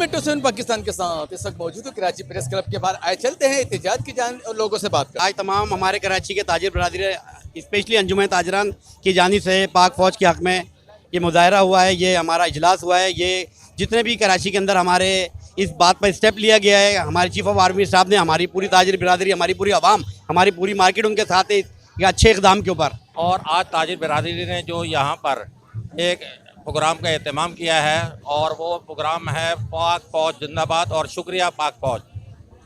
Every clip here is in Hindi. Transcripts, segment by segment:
मेट्रो 7 पाकिस्तान के साथ इस वक्त मौजूद हूँ कराची प्रेस क्लब के बाहर। आए चलते हैं एहतिजाज की जान और लोगों से बात कर। आज तमाम हमारे कराची के ताजिर बरादरी स्पेशली अंजुमन ताजरान की जानिब से पाक फ़ौज के हक़ में ये मुज़ाहरा हुआ है, ये हमारा इजलास हुआ है। ये जितने भी कराची के अंदर हमारे इस बात पर स्टेप लिया गया है, हमारे चीफ़ ऑफ आर्मी साहब ने, हमारी पूरी ताजिर बरादरी, हमारी पूरी आवाम, हमारी पूरी मार्केट उनके साथ है ये अच्छे इक़दाम के ऊपर। और आज ताजिर बरादरी ने जो यहाँ पर एक प्रोग्राम का एहतमाम किया है और वो प्रोग्राम है पाक फ़ौज जिंदाबाद और शुक्रिया पाक फ़ौज।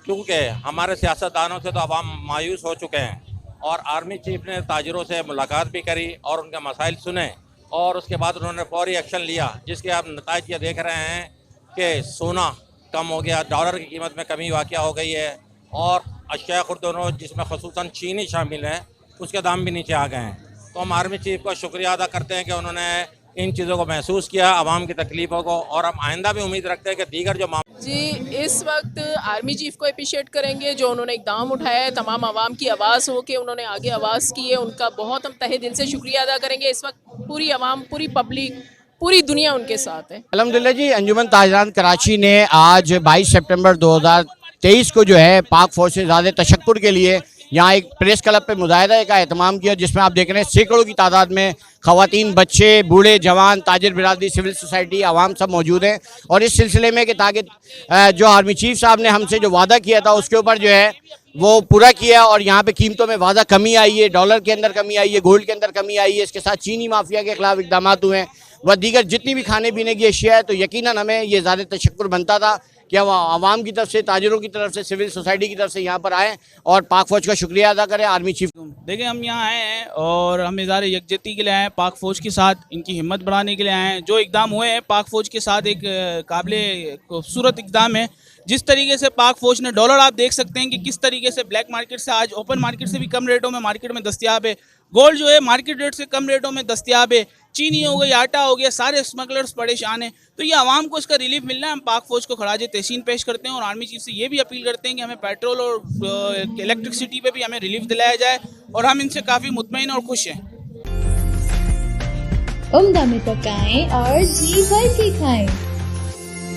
क्योंकि हमारे सियासतदानों से तो अवाम मायूस हो चुके हैं और आर्मी चीफ ने ताजिरों से मुलाकात भी करी और उनके मसाइल सुने और उसके बाद उन्होंने फौरी एक्शन लिया, जिसके आप नताइज ये देख रहे हैं कि सोना कम हो गया, डॉलर की कीमत में कमी वाक़या हो गई है और अशिया खुर्दनों जिसमें ख़ुसूसन चीनी शामिल है उसके दाम भी नीचे आ गए हैं। तो हम आर्मी चीफ का शुक्रिया अदा करते हैं कि उन्होंने इन चीज़ों को महसूस किया, आवाम की तकलीफ़ों को, और हम आइंदा भी उम्मीद रखते हैं कि दीगर जो जी इस वक्त आर्मी चीफ को अप्रिशिएट करेंगे जो उन्होंने इक़दाम उठाया है, तमाम आवाम की आवाज़ हो के उन्होंने आगे आवाज़ की है, उनका बहुत हम तहे दिल से शुक्रिया अदा करेंगे। इस वक्त पूरी आवाम, पूरी पब्लिक, पूरी दुनिया उनके साथ है। अल्हम्दुलिल्लाह जी, अंजुमन ताजरान कराची ने आज 22 सितंबर 2023 को जो है पाक फ़ौज से ज़्यादा तशक्कुर के लिए यहाँ एक प्रेस क्लब पे मुजाहिदा का एहतमाम किया, जिसमें आप देख रहे हैं सैकड़ों की तादाद में ख़वातीन, बच्चे, बूढ़े, जवान, ताजिर बिरादरी, सिविल सोसाइटी, आवाम सब मौजूद हैं। और इस सिलसिले में कि ताकि जो आर्मी चीफ साहब ने हमसे जो वादा किया था उसके ऊपर जो है वो पूरा किया और यहाँ पे कीमतों में वादा कमी आई है, डॉलर के अंदर कमी आई है, गोल्ड के अंदर कमी आई है। इसके साथ चीनी माफिया के खिलाफ इकदाम हुए हैं व दीगर जितनी भी खाने पीने की अशिया है। तो यकीनन हमें ये ज़्यादा तशक्कुर बनता था कि हम आवाम की तरफ से, ताजिरों की तरफ से, सिविल सोसाइटी की तरफ से यहाँ पर आएँ और पाक फ़ौज का शुक्रिया अदा करें। आर्मी चीफ देखिए, हम यहाँ आए हैं और हम इज़हार यकजहती के लिए आए हैं, पाक फ़ौज के साथ इनकी हिम्मत बढ़ाने के लिए आए हैं। जो इकदाम हुए हैं पाक फ़ौज के साथ एक काबिल खूबसूरत इकदाम है। जिस तरीके से पाक फ़ौज ने डॉलर, आप देख सकते हैं कि किस तरीके से ब्लैक मार्केट से आज ओपन मार्केट से भी कम रेटों में मार्केट में दस्तियाब है। गोल्ड जो है मार्केट रेट से कम रेटों में दस्तियाब है। चीनी हो गई, आटा हो गया, सारे स्मगलर्स परेशान हैं। तो ये आवाम को इसका रिलीफ मिलना है। हम पाक फ़ौज को खराज तहसीन पेश करते हैं और आर्मी चीफ से ये भी अपील करते हैं कि हमें पेट्रोल और इलेक्ट्रिसिटी पे भी हमें रिलीफ दिलाया जाए और हम इनसे काफ़ी मुतमईन और खुश हैं। उम्दा में पकाएं और जी भर के खाएं।